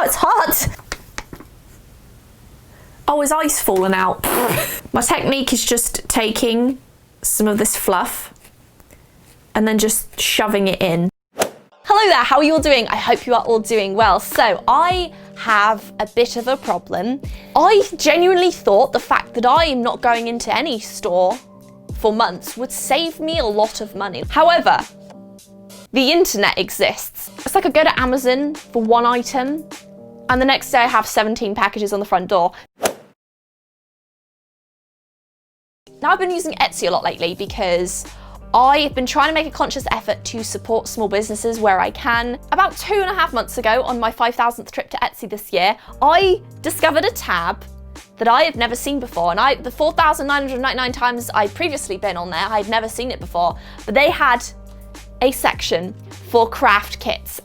Ow, it's hot! Oh, his eye's fallen out. My technique is just taking some of this fluff and then just shoving it in. Hello there, how are you all doing? I hope you are all doing well. So I have a bit of a problem. I genuinely thought the fact that I am not going into any store for months would save me a lot of money. However, the internet exists. It's like I go to Amazon for one item and the next day I have 17 packages on the front door. Now I've been using Etsy a lot lately because I've been trying to make a conscious effort to support small businesses where I can. About 2.5 months ago, on my 5,000th trip to Etsy this year, I discovered a tab that I have never seen before. And the 4,999 times I'd previously been on there, I'd never seen it before. But they had a section for craft kits.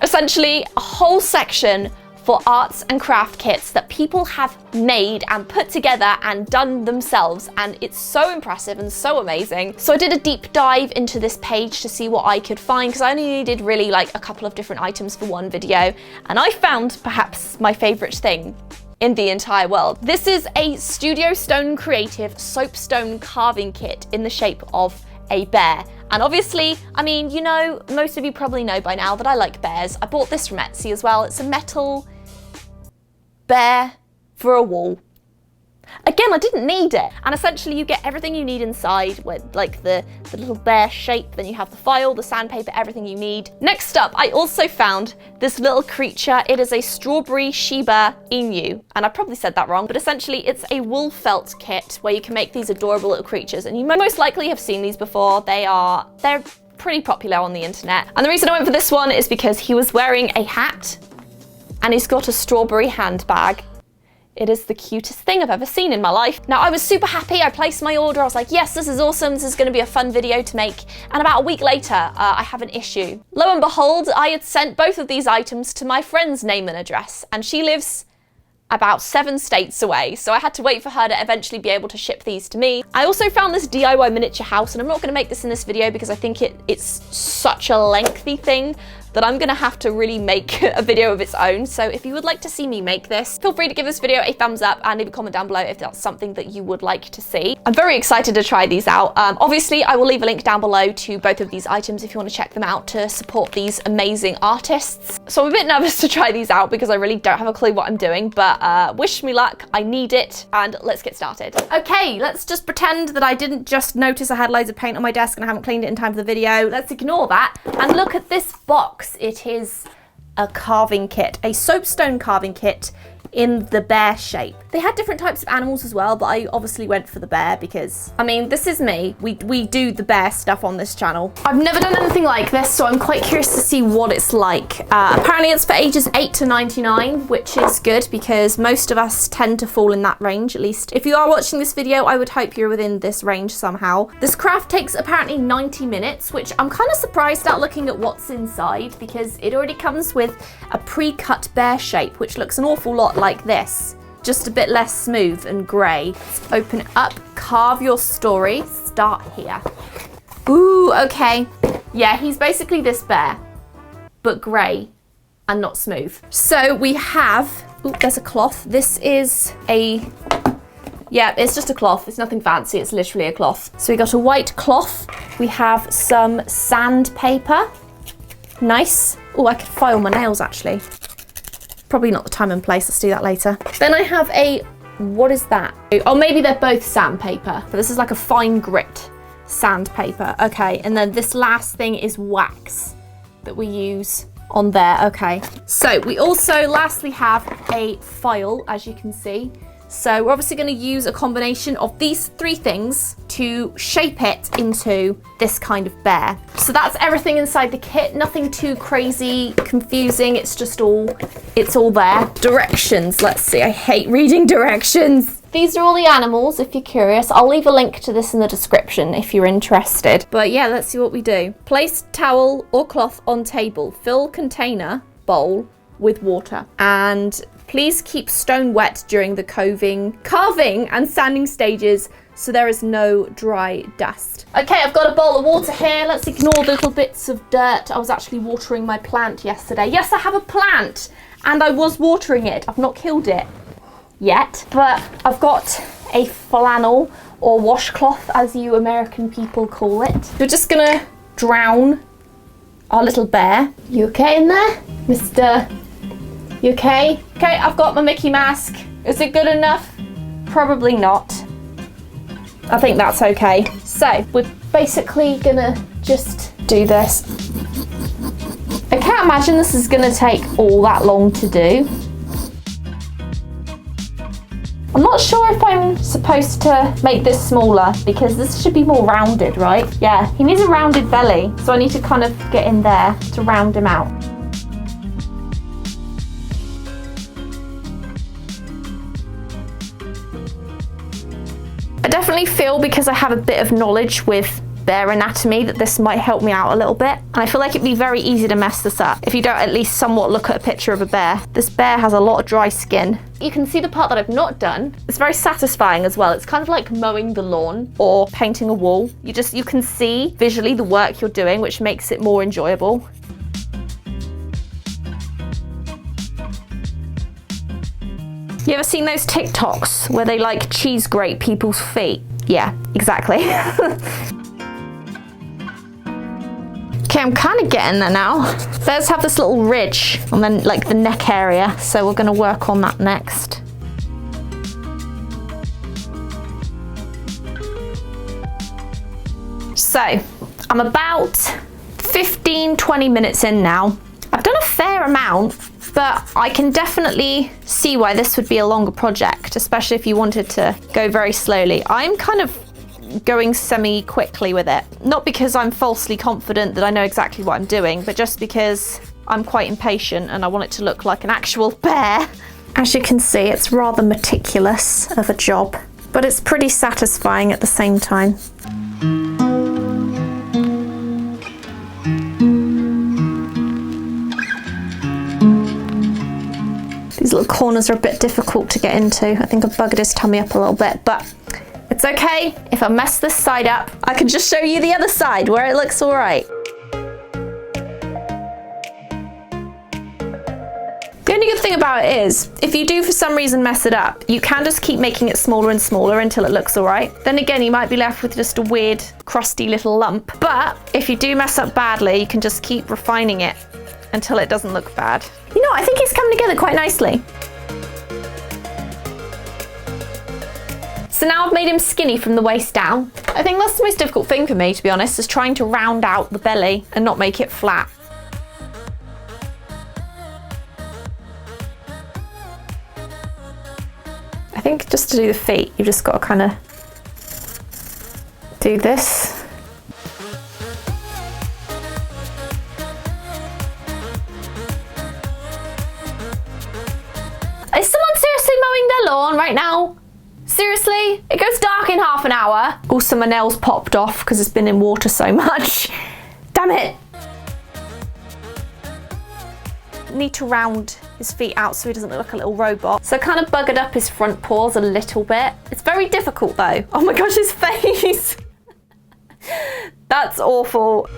Essentially, a whole section for arts and craft kits that people have made and put together and done themselves, and it's so impressive and so amazing. So I did a deep dive into this page to see what I could find, because I only needed really like a couple of different items for one video, and I found perhaps my favorite thing in the entire world. This is a Studio Stone Creative soapstone carving kit in the shape of a bear. And obviously, I mean, you know, most of you probably know by now that I like bears. I bought this from Etsy as well. It's a metal bear for a wall. Again, I didn't need it. And essentially you get everything you need inside, with like the little bear shape, then you have the file, the sandpaper, everything you need. Next up, I also found this little creature. It is a strawberry Shiba Inu. And I probably said that wrong, but essentially it's a wool felt kit where you can make these adorable little creatures. And you most likely have seen these before. They're pretty popular on the internet. And the reason I went for this one is because he was wearing a hat and he's got a strawberry handbag. It is the cutest thing I've ever seen in my life. Now, I was super happy. I placed my order. I was like, yes, this is awesome. This is going to be a fun video to make. And about a week later, I have an issue. Lo and behold, I had sent both of these items to my friend's name and address, and she lives about 7 states away, so I had to wait for her to eventually be able to ship these to me. I also found this DIY miniature house, and I'm not going to make this in this video because I think it's such a lengthy thing that I'm gonna have to really make a video of its own. So if you would like to see me make this, feel free to give this video a thumbs up and leave a comment down below if that's something that you would like to see. I'm very excited to try these out. Obviously, I will leave a link down below to both of these items if you want to check them out to support these amazing artists. So I'm a bit nervous to try these out because I really don't have a clue what I'm doing, but wish me luck, I need it, and let's get started. Okay, let's just pretend that I didn't just notice I had loads of paint on my desk and I haven't cleaned it in time for the video. Let's ignore that and look at this box. It is a carving kit, a soapstone carving kit in the bear shape. They had different types of animals as well, but I obviously went for the bear because, I mean, this is me. We do the bear stuff on this channel. I've never done anything like this, so I'm quite curious to see what it's like. Apparently it's for ages 8 to 99, which is good because most of us tend to fall in that range, at least. If you are watching this video, I would hope you're within this range somehow. This craft takes apparently 90 minutes, which I'm kind of surprised at looking at what's inside because it already comes with a pre-cut bear shape, which looks an awful lot like this, just a bit less smooth and grey. Let's open it up, carve your story, start here. Ooh, okay. Yeah, he's basically this bear, but grey and not smooth. So we have, ooh, there's a cloth. This is yeah, it's just a cloth. It's nothing fancy, it's literally a cloth. So we got a white cloth. We have some sandpaper. Nice. Oh, I could file my nails actually. Probably not the time and place, let's do that later. Then I have what is that? Oh, maybe they're both sandpaper, but this is like a fine grit sandpaper. Okay, and then this last thing is wax that we use on there. Okay, so we also lastly have a file, as you can see. So we're obviously going to use a combination of these 3 things to shape it into this kind of bear. So that's everything inside the kit. Nothing too crazy, confusing. It's all there. Directions. Let's see. I hate reading directions. These are all the animals, if you're curious. I'll leave a link to this in the description if you're interested. But yeah, let's see what we do. Place towel or cloth on table. Fill container, bowl with water. And please keep stone wet during the carving and sanding stages so there is no dry dust. Okay, I've got a bowl of water here. Let's ignore the little bits of dirt. I was actually watering my plant yesterday. Yes, I have a plant, and I was watering it. I've not killed it yet, but I've got a flannel or washcloth, as you American people call it. We're just gonna drown our little bear. You okay in there, Mr. You okay? Okay, I've got my Mickey mask. Is it good enough? Probably not. I think that's okay. So we're basically gonna just do this. I can't imagine this is gonna take all that long to do. I'm not sure if I'm supposed to make this smaller because this should be more rounded, right? Yeah, he needs a rounded belly, so I need to kind of get in there to round him out. I definitely feel, because I have a bit of knowledge with bear anatomy, that this might help me out a little bit. And I feel like it'd be very easy to mess this up if you don't at least somewhat look at a picture of a bear. This bear has a lot of dry skin. You can see the part that I've not done. It's very satisfying as well. It's kind of like mowing the lawn or painting a wall. You can see visually the work you're doing, which makes it more enjoyable. You ever seen those TikToks where they like cheese grate people's feet? Yeah, exactly. Okay, I'm kind of getting there now. Let's have this little ridge and then like the neck area. So we're gonna work on that next. So I'm about 15-20 minutes in now. I've done a fair amount, but I can definitely see why this would be a longer project, especially if you wanted to go very slowly. I'm kind of going semi-quickly with it. Not because I'm falsely confident that I know exactly what I'm doing, but just because I'm quite impatient and I want it to look like an actual bear. As you can see, it's rather meticulous of a job, but it's pretty satisfying at the same time. These little corners are a bit difficult to get into. I think I've buggered his tummy up a little bit, but it's okay. If I mess this side up, I can just show you the other side where it looks all right. The only good thing about it is, if you do for some reason mess it up, you can just keep making it smaller and smaller until it looks all right. Then again, you might be left with just a weird, crusty little lump. But if you do mess up badly, you can just keep refining it until it doesn't look bad. You know, I think it's coming together quite nicely. So now I've made him skinny from the waist down. I think that's the most difficult thing for me, to be honest, is trying to round out the belly and not make it flat. I think just to do the feet, you've just got to kind of do this. Is someone seriously mowing their lawn right now? Seriously? It goes dark in half an hour. Also, my nails popped off because it's been in water so much. Damn it. Need to round his feet out so he doesn't look like a little robot. So I kind of buggered up his front paws a little bit. It's very difficult though. Oh my gosh, his face. That's awful.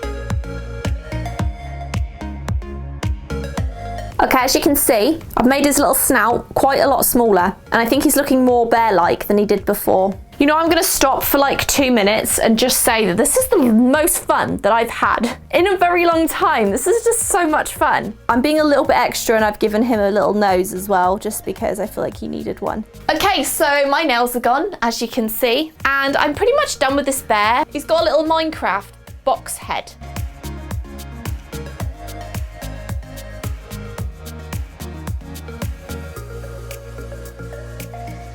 Okay, as you can see, I've made his little snout quite a lot smaller, and I think he's looking more bear-like than he did before. You know, I'm gonna stop for like 2 minutes and just say that this is the most fun that I've had in a very long time. This is just so much fun. I'm being a little bit extra and I've given him a little nose as well, just because I feel like he needed one. Okay, so my nails are gone, as you can see, and I'm pretty much done with this bear. He's got a little Minecraft box head.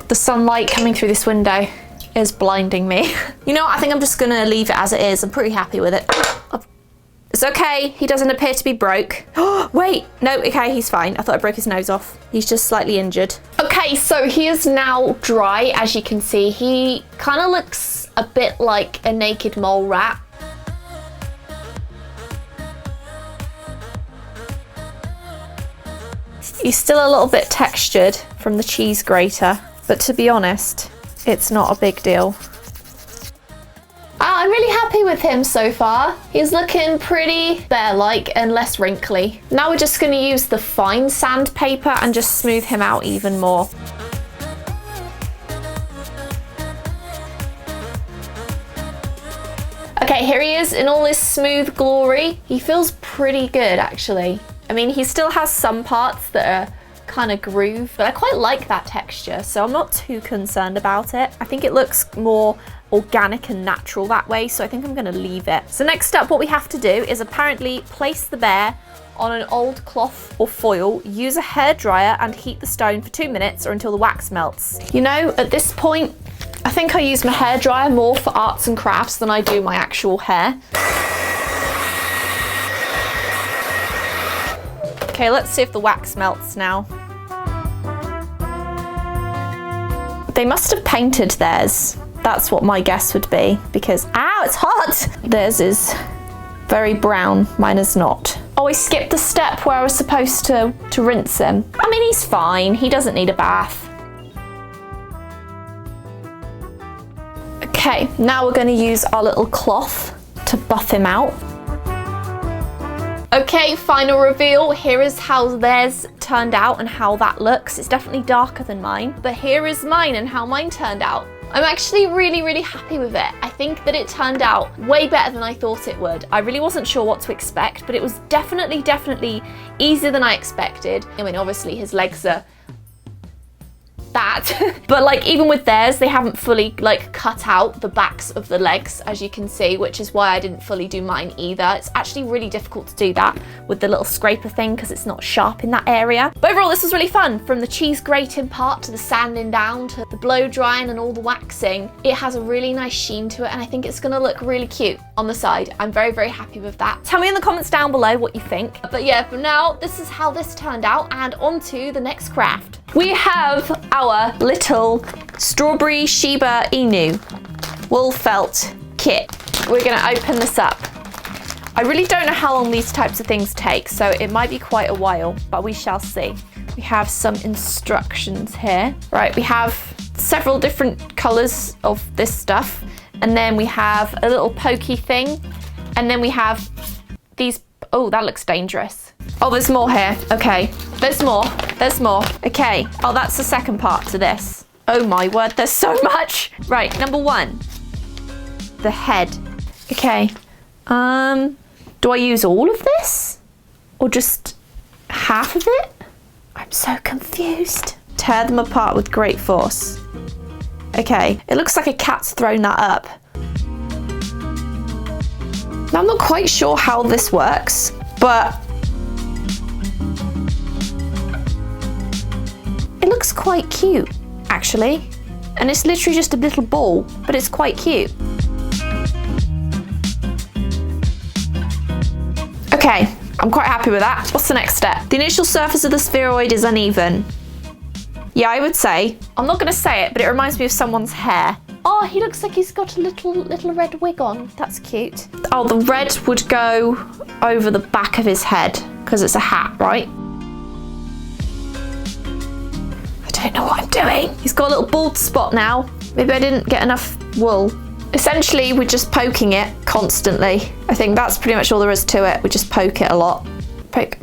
The sunlight coming through this window is blinding me. You know what, I think I'm just gonna leave it as it is. I'm pretty happy with it. It's okay, he doesn't appear to be broke. Wait, no, okay, he's fine. I thought I broke his nose off. He's just slightly injured. Okay, so he is now dry, as you can see. He kind of looks a bit like a naked mole rat. He's still a little bit textured from the cheese grater, but to be honest, it's not a big deal. happy with him so far. He's looking pretty bear-like and less wrinkly. Now we're just going to use the fine sandpaper and just smooth him out even more. Okay, here he is in all his smooth glory. He feels pretty good, actually. I mean, he still has some parts that are kind of grooved, but I quite like that texture, so I'm not too concerned about it. I think it looks more organic and natural that way, so I think I'm gonna leave it. So next up, what we have to do is apparently place the bear on an old cloth or foil, use a hairdryer and heat the stone for 2 minutes or until the wax melts. You know, at this point, I think I use my hairdryer more for arts and crafts than I do my actual hair. Okay, let's see if the wax melts now. They must have painted theirs. That's what my guess would be, because, ow, it's hot! Theirs is very brown, mine is not. Oh, I skipped the step where I was supposed to rinse him. I mean, he's fine, he doesn't need a bath. Okay, now we're gonna use our little cloth to buff him out. Okay, final reveal. Here is how theirs turned out and how that looks. It's definitely darker than mine, but here is mine and how mine turned out. I'm actually really happy with it. I think that it turned out way better than I thought it would. I really wasn't sure what to expect, but it was definitely easier than I expected. I mean, obviously his legs are that, but like even with theirs, they haven't fully like cut out the backs of the legs, as you can see, which is why I didn't fully do mine either. It's actually really difficult to do that with the little scraper thing because it's not sharp in that area. But overall, this was really fun. From the cheese grating part to the sanding down to the blow drying and all the waxing, it has a really nice sheen to it, and I think it's gonna look really cute on the side. I'm very happy with that. Tell me in the comments down below what you think. But yeah, for now, this is how this turned out, and on to the next craft. We have our little strawberry Shiba Inu wool felt kit. We're gonna open this up. I really don't know how long these types of things take, so it might be quite a while, but we shall see. We have some instructions here. Right, we have several different colors of this stuff, and then we have a little pokey thing, and then we have these, oh, that looks dangerous. Oh, there's more here. Okay, there's more. Okay, oh, that's the second part to this. Oh my word, there's so much. Right, number 1, the head. Okay, do I use all of this? Or just half of it? I'm so confused. Tear them apart with great force. Okay, it looks like a cat's thrown that up. Now, I'm not quite sure how this works, but it looks quite cute, actually. And it's literally just a little ball, but it's quite cute. Okay, I'm quite happy with that. What's the next step? The initial surface of the spheroid is uneven. Yeah, I would say. I'm not gonna say it, but it reminds me of someone's hair. Oh, he looks like he's got a little red wig on. That's cute. Oh, the red would go over the back of his head because it's a hat, right? I don't know what I'm doing. He's got a little bald spot now. Maybe I didn't get enough wool. Essentially, we're just poking it constantly. I think that's pretty much all there is to it. We just poke it a lot. Poke.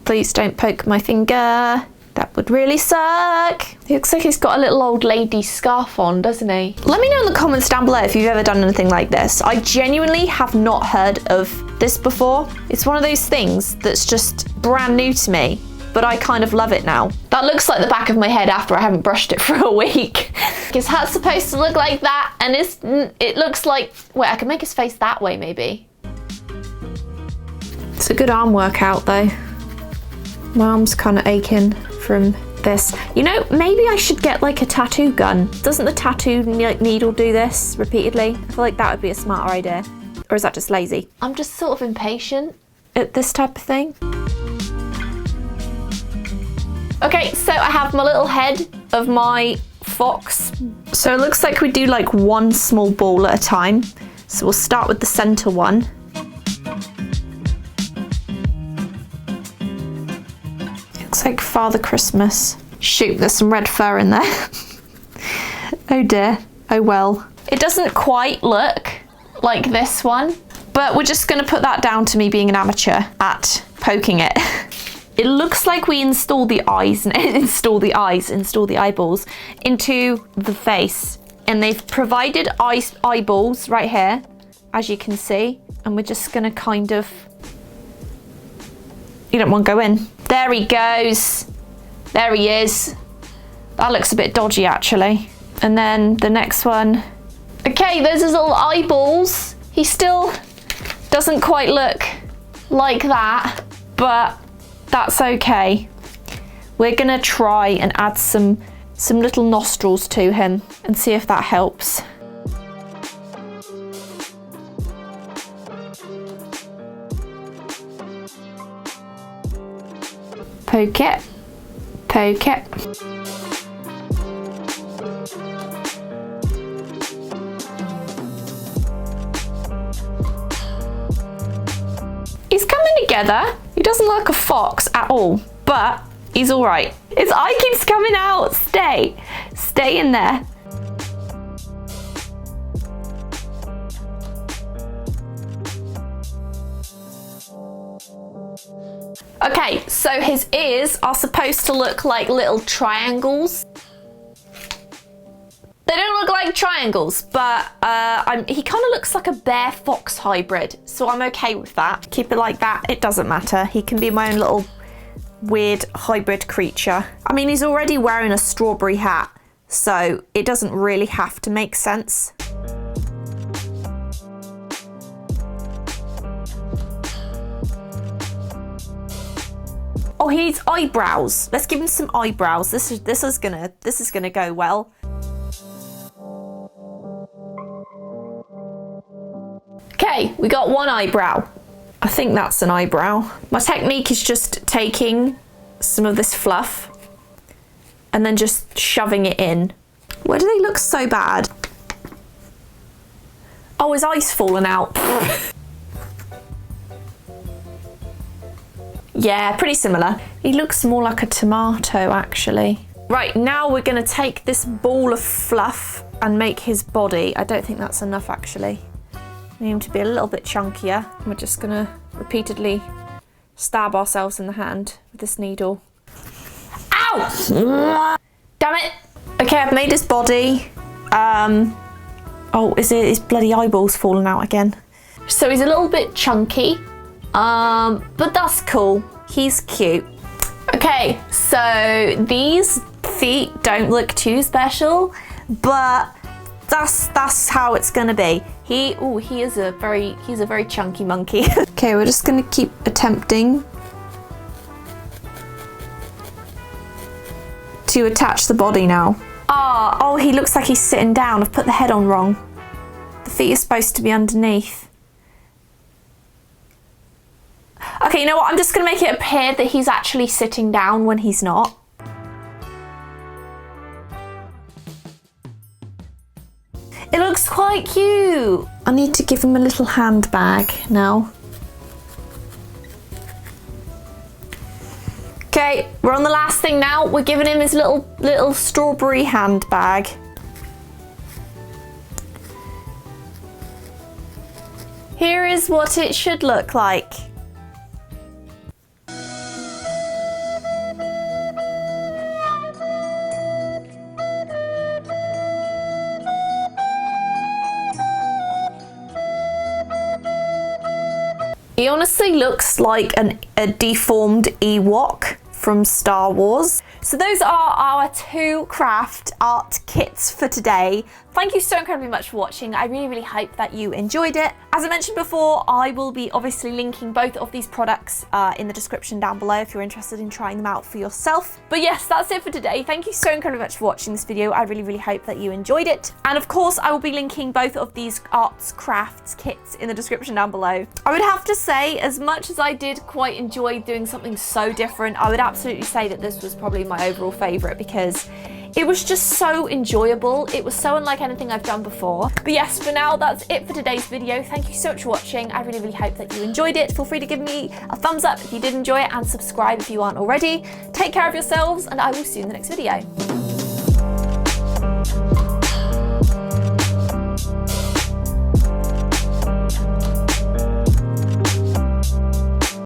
Please don't poke my finger. That would really suck. He looks like he's got a little old lady scarf on, doesn't he? Let me know in the comments down below if you've ever done anything like this. I genuinely have not heard of this before. It's one of those things that's just brand new to me, but I kind of love it now. That looks like the back of my head after I haven't brushed it for a week. His hat's supposed to look like that, and it looks like, wait, I can make his face that way maybe. It's a good arm workout though. My arm's kind of aching from this. You know, maybe I should get like a tattoo gun. Doesn't the tattoo needle do this repeatedly? I feel like that would be a smarter idea. Or is that just lazy? I'm just sort of impatient at this type of thing. Okay, so I have my little head of my fox. So it looks like we do like one small ball at a time. So we'll start with the center one. Looks like Father Christmas. Shoot, there's some red fur in there. Oh dear, oh well. It doesn't quite look like this one. But we're just gonna put that down to me being an amateur at poking it. It looks like we install the eyes, install the eyeballs into the face. And they've provided eyeballs right here, as you can see. And we're just gonna kind of, you don't want to go in. There he goes. There he is. That looks a bit dodgy actually. And then the next one. Okay, there's his little eyeballs. He still doesn't quite look like that, but that's okay. We're gonna try and add some little nostrils to him and see if that helps. Poke it, poke it. He's coming together. He doesn't look like a fox at all, but he's all right. His eye keeps coming out. Stay in there. Okay, so his ears are supposed to look like little triangles. They don't look like triangles, but he kind of looks like a bear fox hybrid, so I'm okay with that. Keep it like that, it doesn't matter. He can be my own little weird hybrid creature. I mean, he's already wearing a strawberry hat, so it doesn't really have to make sense. Oh, he needs eyebrows. Let's give him some eyebrows. This is gonna go well. Okay, we got one eyebrow. I think that's an eyebrow. My technique is just taking some of this fluff and then just shoving it in. Why do they look so bad? Oh, his eye's fallen out. Yeah, pretty similar. He looks more like a tomato, actually. Right, now we're gonna take this ball of fluff and make his body. I don't think that's enough, actually. We need him to be a little bit chunkier. We're just gonna repeatedly stab ourselves in the hand with this needle. Ow! Damn it! Okay, I've made his body. Oh, is it his bloody eyeballs falling out again? So he's a little bit chunky. But that's cool. He's cute. Okay, so these feet don't look too special, but that's how it's gonna be. He's a very chunky monkey. Okay, we're just gonna keep attempting to attach the body now. Oh, he looks like he's sitting down. I've put the head on wrong. The feet are supposed to be underneath. Okay, you know what? I'm just gonna make it appear that he's actually sitting down when he's not. It looks quite cute. I need to give him a little handbag now. Okay, we're on the last thing now. We're giving him his little strawberry handbag. Here is what it should look like. He honestly looks like a deformed Ewok from Star Wars. So those are our 2 craft art kits for today. Thank you so incredibly much for watching. I really hope that you enjoyed it. As I mentioned before, I will be obviously linking both of these products in the description down below if you're interested in trying them out for yourself. But yes, that's it for today. Thank you so incredibly much for watching this video. I really hope that you enjoyed it. And of course, I will be linking both of these arts, crafts, kits in the description down below. I would have to say, as much as I did quite enjoy doing something so different, I would absolutely say that this was probably my overall favorite because it was just so enjoyable. It was so unlike anything I've done before. But yes, for now, that's it for today's video. Thank you so much for watching. I really hope that you enjoyed it. Feel free to give me a thumbs up if you did enjoy it and subscribe if you aren't already. Take care of yourselves and I will see you in the next video.